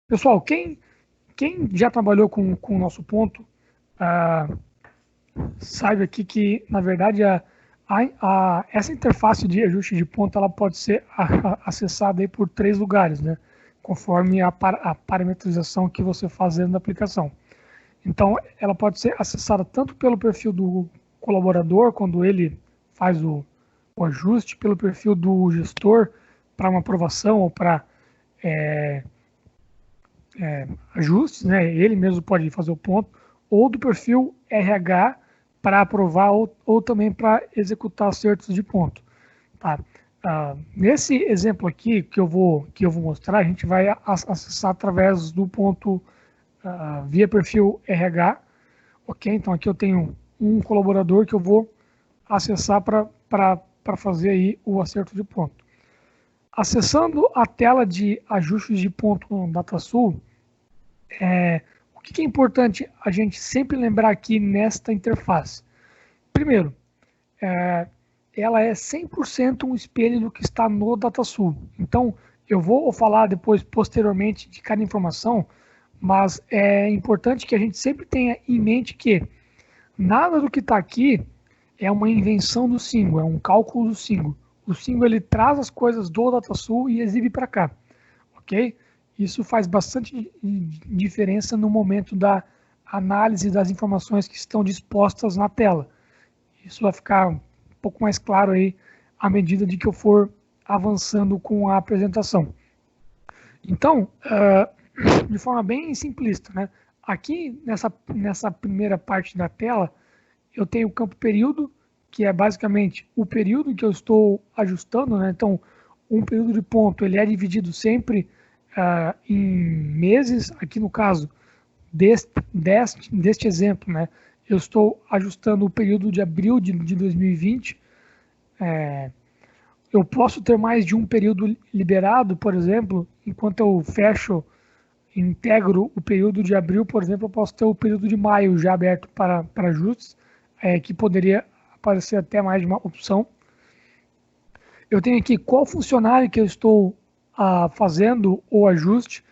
Pessoal, quem já trabalhou com o nosso ponto, ah, sabe aqui que, na verdade, essa interface de ajuste de ponto ela pode ser acessada aí por três lugares, né? Conforme a parametrização que você faz dentro da aplicação. Então, ela pode ser acessada tanto pelo perfil do colaborador, quando ele faz o ajuste, pelo perfil do gestor para uma aprovação ou para ajustes, né? Ele mesmo pode fazer o ponto, ou do perfil RH para aprovar ou também para executar acertos de ponto. Tá? Nesse exemplo aqui que eu vou mostrar, a gente vai acessar através do ponto via perfil RH, ok? Então aqui eu tenho um colaborador que eu vou acessar para fazer aí o acerto de ponto. Acessando a tela de ajustes de ponto no DataSul, o que é importante a gente sempre lembrar aqui nesta interface? Primeiro, ela é 100% um espelho do que está no DataSul. Então, eu vou falar depois, posteriormente, de cada informação, mas é importante que a gente sempre tenha em mente que nada do que está aqui é uma invenção do Singo, é um cálculo do Singo. O Singo ele traz as coisas do DataSul e exibe para cá, ok? Isso faz bastante diferença no momento da análise das informações que estão dispostas na tela. Isso vai ficar um pouco mais claro aí à medida de que eu for avançando com a apresentação. Então, de forma bem simplista, né? Aqui nessa primeira parte da tela, eu tenho o campo período, que é basicamente o período que eu estou ajustando, né? Então, um período de ponto ele é dividido sempre em meses. Aqui no caso deste exemplo, né? Eu estou ajustando o período de abril de 2020. Eu posso ter mais de um período liberado, por exemplo, enquanto eu fecho, integro o período de abril, por exemplo, eu posso ter o período de maio já aberto para ajustes, que poderia aparecer até mais de uma opção. Eu tenho aqui qual funcionário que eu estou fazendo o ajuste.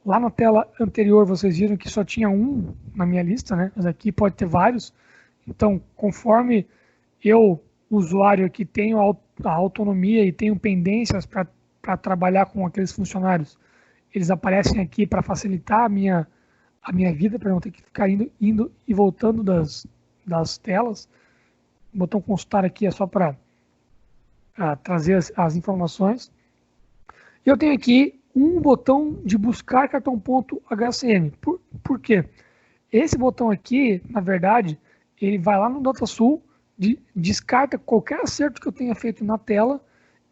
Lá na tela anterior vocês viram que só tinha um na minha lista, né? Mas aqui pode ter vários. Então, conforme eu, usuário aqui, tenho a autonomia e tenho pendências para trabalhar com aqueles funcionários, eles aparecem aqui para facilitar a minha vida, para não ter que ficar indo e voltando das telas. O botão consultar aqui é só para trazer as informações. E eu tenho aqui um botão de buscar cartão ponto HCM. Por quê? Esse botão aqui, na verdade, ele vai lá no DataSul, descarta qualquer acerto que eu tenha feito na tela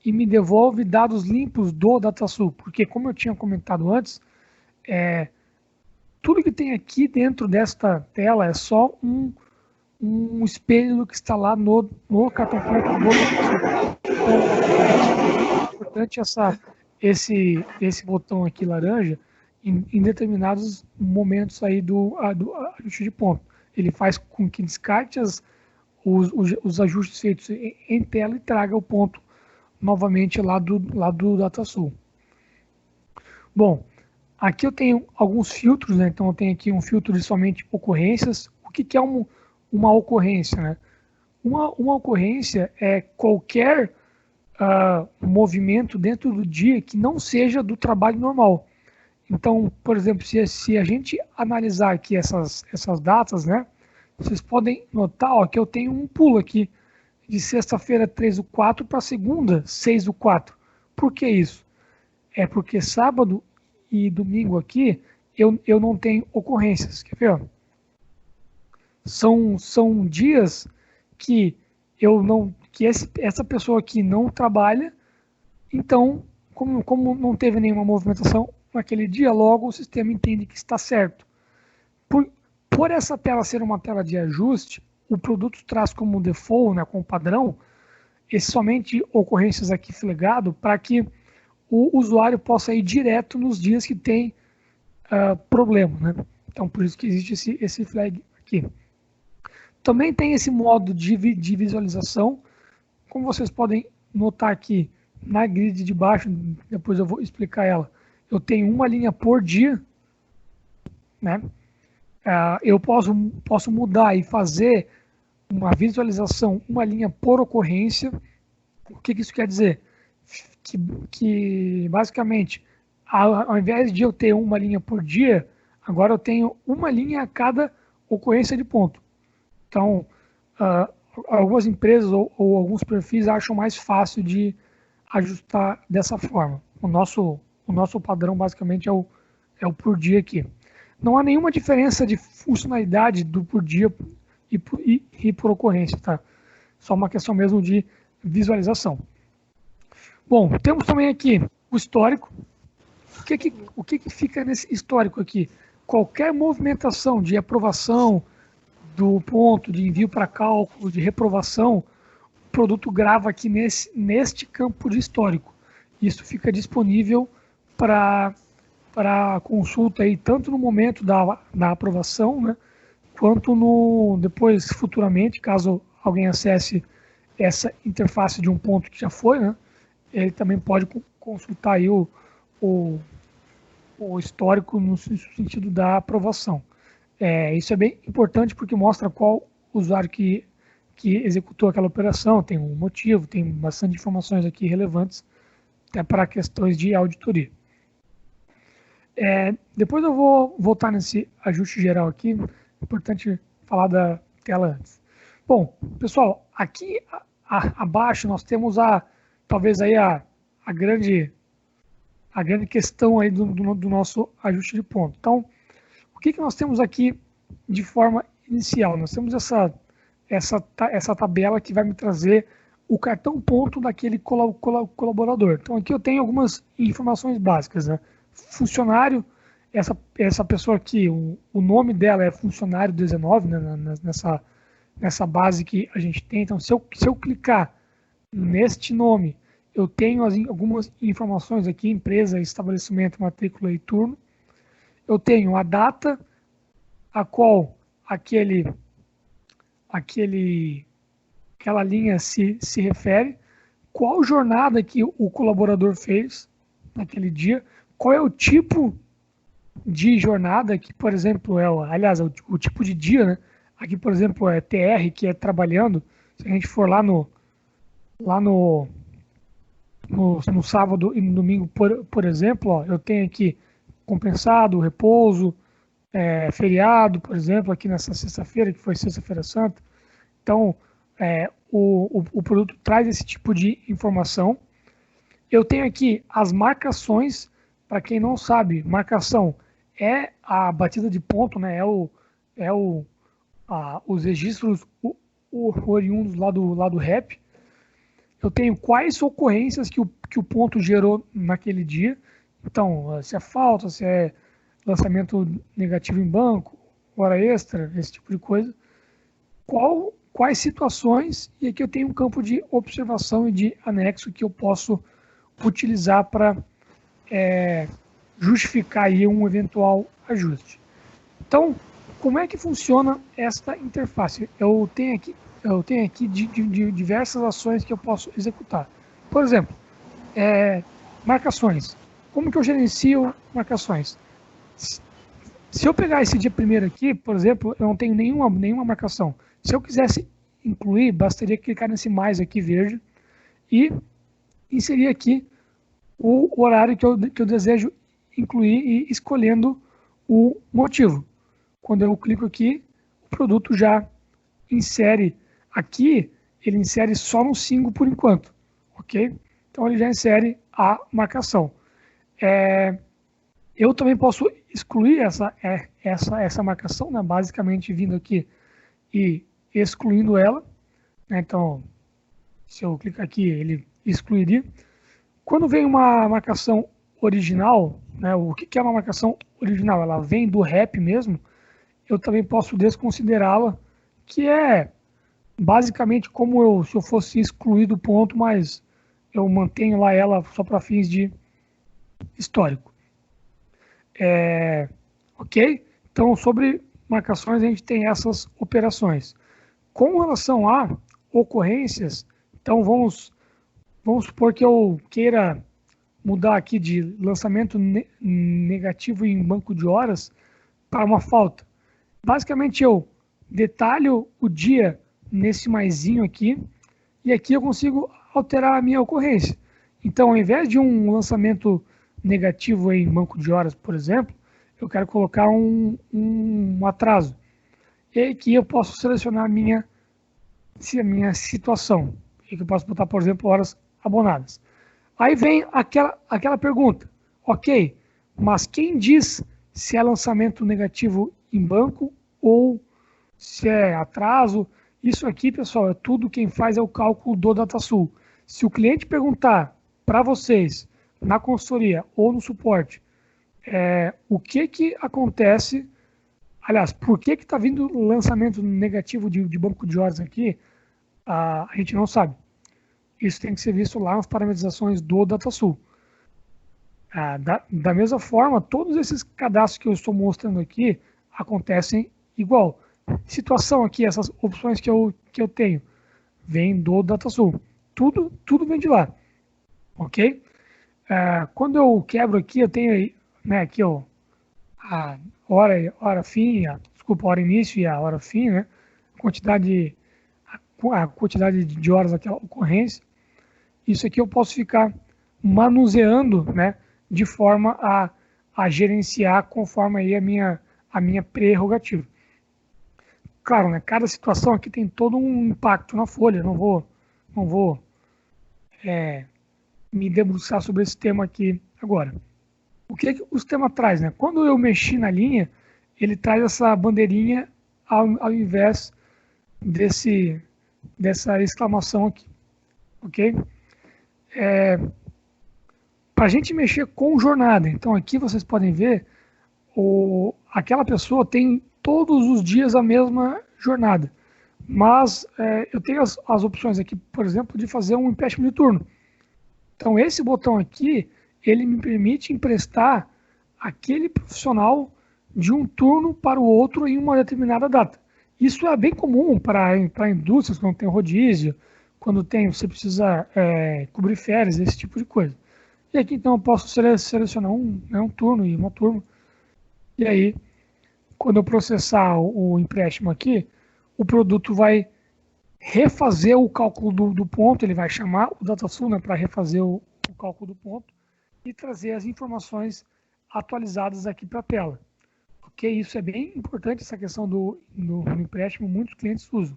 e me devolve dados limpos do DataSul. Porque, como eu tinha comentado antes, tudo que tem aqui dentro desta tela é só um espelho do que está lá no cartão ponto do DataSul. Então, é importante esse botão aqui laranja em determinados momentos aí do ajuste de ponto. Ele faz com que descarte os ajustes feitos em tela e traga o ponto novamente lá do DataSul. Bom, aqui eu tenho alguns filtros, né? Então eu tenho aqui um filtro de somente ocorrências. O que é uma ocorrência, né? Uma ocorrência é qualquer movimento dentro do dia que não seja do trabalho normal. Então, por exemplo, se a gente analisar aqui essas datas, né, vocês podem notar ó, que eu tenho um pulo aqui de sexta-feira 3 do 4 para segunda 6 do 4. Por que isso? É porque sábado e domingo aqui eu não tenho ocorrências. Quer ver? São dias que eu não que essa pessoa aqui não trabalha, então, como não teve nenhuma movimentação naquele dia, logo o sistema entende que está certo. Por essa tela ser uma tela de ajuste, o produto traz como default, né, como padrão, somente ocorrências aqui flaggado para que o usuário possa ir direto nos dias que tem problema. Né? Então, por isso que existe esse flag aqui. Também tem esse modo de visualização. Como vocês podem notar aqui na grid de baixo, depois eu vou explicar ela, eu tenho uma linha por dia, né? Eu posso mudar e fazer uma visualização, uma linha por ocorrência. O que isso quer dizer? Que basicamente, ao invés de eu ter uma linha por dia, agora eu tenho uma linha a cada ocorrência de ponto. Então, algumas empresas ou alguns perfis acham mais fácil de ajustar dessa forma. O nosso padrão basicamente é o por dia aqui. Não há nenhuma diferença de funcionalidade do por dia e por ocorrência, tá? Só uma questão mesmo de visualização. Bom, temos também aqui o histórico. O que fica nesse histórico aqui? Qualquer movimentação de aprovação do ponto, de envio para cálculo, de reprovação, o produto grava aqui neste campo de histórico. Isso fica disponível para consulta aí, tanto no momento da aprovação, né, quanto depois, futuramente, caso alguém acesse essa interface de um ponto que já foi, né, ele também pode consultar aí o histórico no sentido da aprovação. Isso é bem importante porque mostra qual usuário que executou aquela operação, tem um motivo, tem bastante informações aqui relevantes até para questões de auditoria. Depois eu vou voltar nesse ajuste geral aqui, é importante falar da tela antes. Bom, pessoal, aqui abaixo nós temos talvez aí a grande questão aí do nosso ajuste de ponto. Então, o que nós temos aqui de forma inicial? Nós temos essa tabela que vai me trazer o cartão ponto daquele colaborador. Então, aqui eu tenho algumas informações básicas, né? Funcionário, essa pessoa aqui, o nome dela é funcionário 19, né, nessa base que a gente tem. Então, se eu clicar neste nome, eu tenho algumas informações aqui: empresa, estabelecimento, matrícula e turno. Eu tenho a data a qual aquela linha se refere, qual jornada que o colaborador fez naquele dia, qual é o tipo de jornada, que, por exemplo, aliás, o tipo de dia, né? Aqui, por exemplo, é TR, que é trabalhando. Se a gente for lá no sábado e no domingo, por exemplo, ó, eu tenho aqui compensado, repouso, feriado, por exemplo, aqui nessa sexta-feira, que foi Sexta-feira Santa. Então, o produto traz esse tipo de informação. Eu tenho aqui as marcações. Para quem não sabe, marcação é a batida de ponto, né? Os registros oriundos lá do REP. Eu tenho quais ocorrências que o ponto gerou naquele dia. Então, se é falta, se é lançamento negativo em banco, hora extra, esse tipo de coisa. Quais situações, e aqui eu tenho um campo de observação e de anexo que eu posso utilizar para justificar aí um eventual ajuste. Então, como é que funciona esta interface? Eu tenho aqui diversas ações que eu posso executar. Por exemplo, marcações. Como que eu gerencio marcações? Se eu pegar esse dia primeiro aqui, por exemplo, eu não tenho nenhuma marcação. Se eu quisesse incluir, bastaria clicar nesse mais aqui verde e inserir aqui o horário que eu desejo incluir e escolhendo o motivo. Quando eu clico aqui, o produto já insere aqui, ele insere só no single por enquanto, ok? Então ele já insere a marcação. Eu também posso excluir essa marcação, né? Basicamente vindo aqui e excluindo ela, né? Então, se eu clicar aqui, ele excluiria. Quando vem uma marcação original, né, o que é uma marcação original? Ela vem do REP mesmo. Eu também posso desconsiderá-la, que é basicamente como se eu fosse excluir do ponto, mas eu mantenho lá ela só para fins de histórico. Ok? Então, sobre marcações, a gente tem essas operações. Com relação a ocorrências, então vamos supor que eu queira mudar aqui de lançamento negativo em banco de horas para uma falta. Basicamente eu detalho o dia nesse maisinho aqui, e aqui eu consigo alterar a minha ocorrência. Então, ao invés de um lançamento negativo em banco de horas, por exemplo, eu quero colocar um atraso. E aqui eu posso selecionar a minha situação. E que eu posso botar, por exemplo, horas abonadas. Aí vem aquela pergunta. Ok, mas quem diz se é lançamento negativo em banco ou se é atraso? Isso aqui, pessoal, é tudo quem faz é o cálculo do DataSul. Se o cliente perguntar para vocês, na consultoria ou no suporte, o que acontece, aliás, por que está vindo lançamento negativo de banco de horas aqui, a gente não sabe. Isso tem que ser visto lá nas parametrizações do DataSul. Da mesma forma, todos esses cadastros que eu estou mostrando aqui acontecem igual. Situação aqui, essas opções que eu tenho, vem do DataSul. Tudo vem de lá. Ok? Quando eu quebro aqui, eu tenho aqui ó, a hora fim, hora início e a hora fim, né? A quantidade de horas daquela ocorrência. Isso aqui eu posso ficar manuseando, né? De forma a gerenciar conforme aí a minha prerrogativa. Claro, né? Cada situação aqui tem todo um impacto na folha. Não vou me debruçar sobre esse tema aqui agora. O que o sistema traz, né? Quando eu mexi na linha, ele traz essa bandeirinha ao invés dessa exclamação aqui, ok? Para a gente mexer com jornada, então aqui vocês podem ver, aquela pessoa tem todos os dias a mesma jornada, mas eu tenho as opções aqui, por exemplo, de fazer um empréstimo de turno. Então esse botão aqui, ele me permite emprestar aquele profissional de um turno para o outro em uma determinada data. Isso é bem comum para indústrias, quando tem rodízio, quando você precisa cobrir férias, esse tipo de coisa. E aqui então eu posso selecionar um turno e uma turma. E aí, quando eu processar o empréstimo aqui, o produto vai refazer o cálculo do ponto, ele vai chamar o DataSul, né, para refazer o cálculo do ponto e trazer as informações atualizadas aqui para a tela. Ok? Isso é bem importante, essa questão do empréstimo, muitos clientes usam.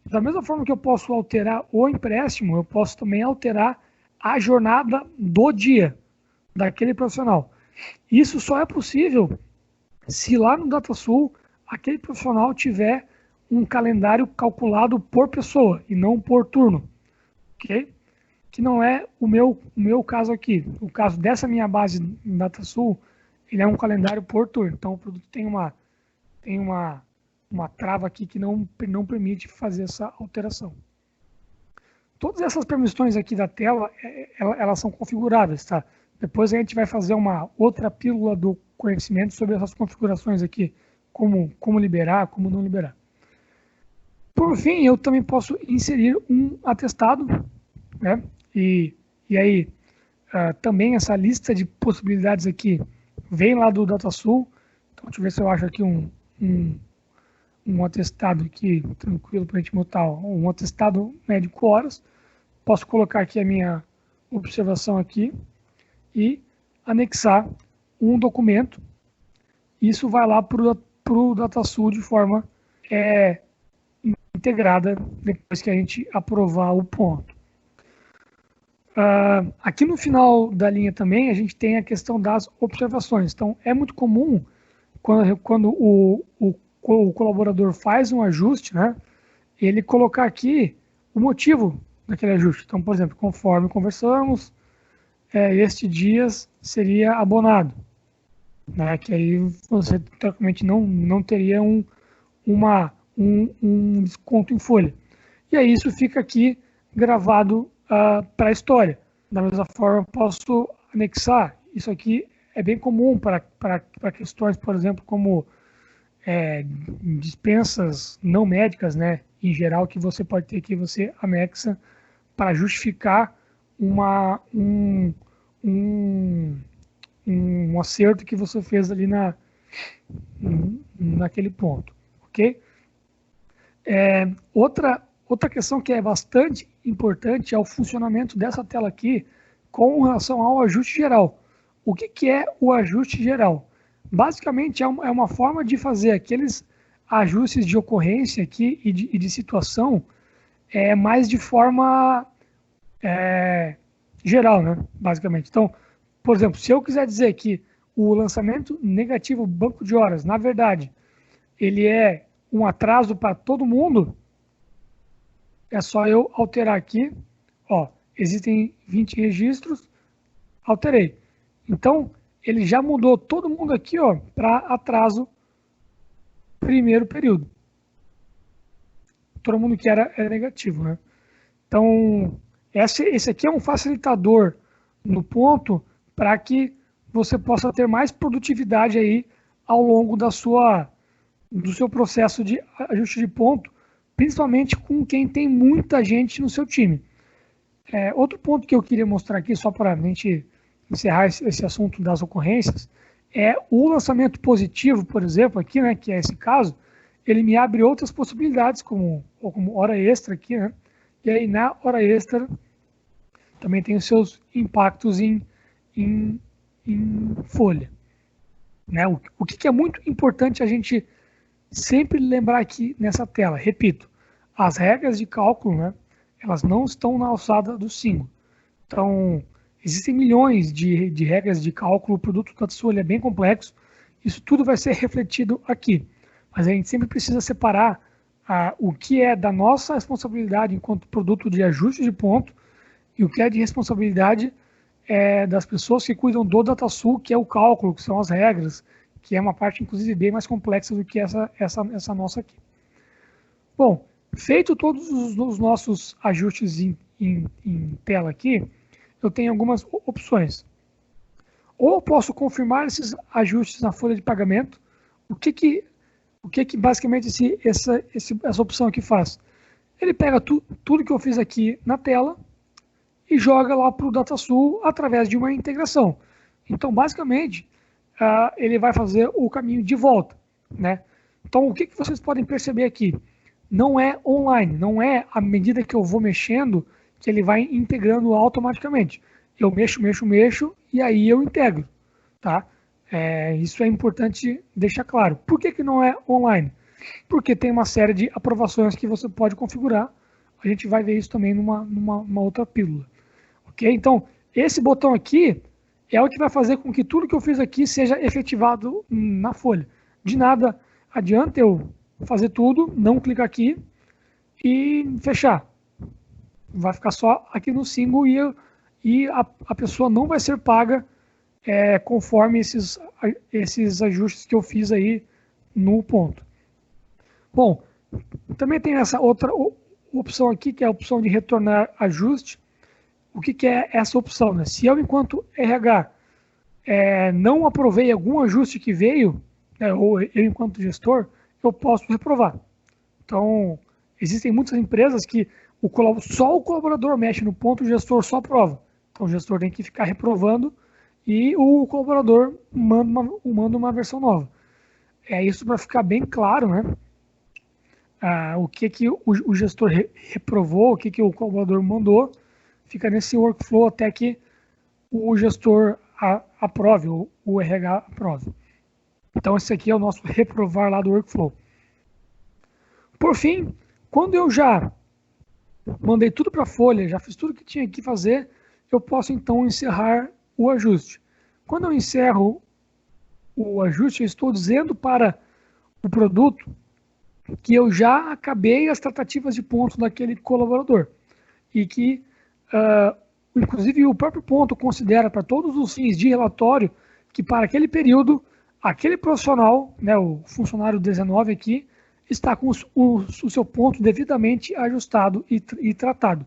Da mesma forma que eu posso alterar o empréstimo, eu posso também alterar a jornada do dia daquele profissional. Isso só é possível se lá no DataSul aquele profissional tiver um calendário calculado por pessoa e não por turno, ok? Que não é o meu caso aqui. O caso dessa minha base no DataSul, ele é um calendário por turno. Então o produto tem uma trava aqui que não permite fazer essa alteração. Todas essas permissões aqui da tela, elas são configuráveis, tá? Depois a gente vai fazer uma outra pílula do conhecimento sobre essas configurações aqui, como liberar, como não liberar. Por fim, eu também posso inserir um atestado, né? E aí, também essa lista de possibilidades aqui vem lá do DataSul. Então, deixa eu ver se eu acho aqui um atestado aqui, tranquilo para a gente botar, um atestado médico horas. Posso colocar aqui a minha observação aqui e anexar um documento. Isso vai lá para o DataSul de forma integrada depois que a gente aprovar o ponto. Aqui no final da linha também a gente tem a questão das observações. Então é muito comum quando o colaborador faz um ajuste, né, ele colocar aqui o motivo daquele ajuste. Então, por exemplo, conforme conversamos, este dia seria abonado, né, que aí você teoricamente não teria um desconto em folha. E aí isso fica aqui gravado para a história. Da mesma forma, posso anexar. Isso aqui é bem comum para questões, por exemplo, como dispensas não médicas, né, em geral, que você pode ter que você anexa para justificar uma um acerto que você fez ali naquele ponto, ok? Outra questão que é bastante importante é o funcionamento dessa tela aqui com relação ao ajuste geral. O que é o ajuste geral? Basicamente é uma forma de fazer aqueles ajustes de ocorrência aqui e de situação mais de forma geral, né? Basicamente. Então, por exemplo, se eu quiser dizer que o lançamento negativo banco de horas, na verdade, ele é um atraso para todo mundo, é só eu alterar aqui, ó, existem 20 registros, alterei. Então, ele já mudou todo mundo aqui, ó, para atraso primeiro período. Todo mundo que era negativo, né? Então, esse aqui é um facilitador no ponto para que você possa ter mais produtividade aí ao longo do seu processo de ajuste de ponto, principalmente com quem tem muita gente no seu time. Outro ponto que eu queria mostrar aqui, só para a gente encerrar esse assunto das ocorrências, é o lançamento positivo, por exemplo, aqui, né, que é esse caso, ele me abre outras possibilidades, como hora extra aqui, né? E aí na hora extra também tem os seus impactos em folha. Né? O que é muito importante a gente sempre lembrar aqui nessa tela, repito, as regras de cálculo, né, elas não estão na alçada do 5. Então, existem milhões de regras de cálculo, o produto da Tsuo é bem complexo, isso tudo vai ser refletido aqui. Mas a gente sempre precisa separar o que é da nossa responsabilidade enquanto produto de ajuste de ponto e o que é de responsabilidade das pessoas que cuidam do DataSul, que é o cálculo, que são as regras, que é uma parte, inclusive, bem mais complexa do que essa nossa aqui. Bom, feito todos os nossos ajustes em tela aqui, eu tenho algumas opções. Ou eu posso confirmar esses ajustes na folha de pagamento. O que basicamente essa opção aqui faz? Ele pega tudo que eu fiz aqui na tela e joga lá para o DataSul através de uma integração. Então, basicamente, ele vai fazer o caminho de volta, né? Então, o que vocês podem perceber aqui? Não é online, não é à medida que eu vou mexendo que ele vai integrando automaticamente. Eu mexo e aí eu integro, tá? Isso é importante deixar claro. Por que não é online? Porque tem uma série de aprovações que você pode configurar. A gente vai ver isso também numa outra pílula. Ok? Então, esse botão aqui é o que vai fazer com que tudo que eu fiz aqui seja efetivado na folha. De nada adianta eu fazer tudo, não clicar aqui e fechar. Vai ficar só aqui no símbolo e a pessoa não vai ser paga conforme esses ajustes que eu fiz aí no ponto. Bom, também tem essa outra opção aqui, que é a opção de retornar ajuste. O que é essa opção? Né? Se eu, enquanto RH, não aprovei algum ajuste que veio, ou eu, enquanto gestor, eu posso reprovar. Então, existem muitas empresas que só o colaborador mexe no ponto, o gestor só aprova. Então, o gestor tem que ficar reprovando e o colaborador manda uma versão nova. Isso para ficar bem claro, né? O que o gestor reprovou, o que o colaborador mandou, fica nesse workflow até que o gestor aprove, o RH aprove. Então, esse aqui é o nosso reprovar lá do workflow. Por fim, quando eu já mandei tudo para a folha, já fiz tudo que tinha que fazer, eu posso então encerrar o ajuste. Quando eu encerro o ajuste, eu estou dizendo para o produto que eu já acabei as tratativas de pontos daquele colaborador e que, inclusive, o próprio ponto considera para todos os fins de relatório que para aquele período, aquele profissional, né, o funcionário 19 aqui, está com o seu ponto devidamente ajustado e tratado.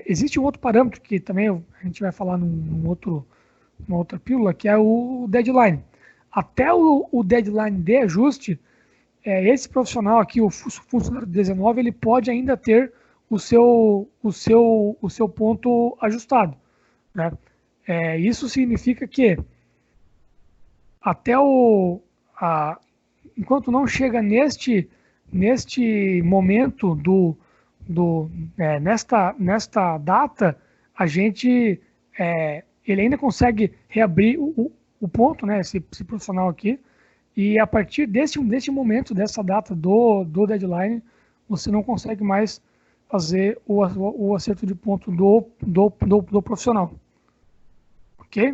Existe um outro parâmetro que também a gente vai falar numa outra pílula, que é o deadline. Até o deadline de ajuste, esse profissional aqui, o funcionário 19, ele pode ainda ter o seu ponto ajustado. Né? Isso significa que até enquanto não chega neste momento nesta data, a gente ele ainda consegue reabrir o ponto, né, esse profissional aqui, e a partir desse momento, dessa data do deadline, você não consegue mais fazer o acerto de ponto do profissional. Ok?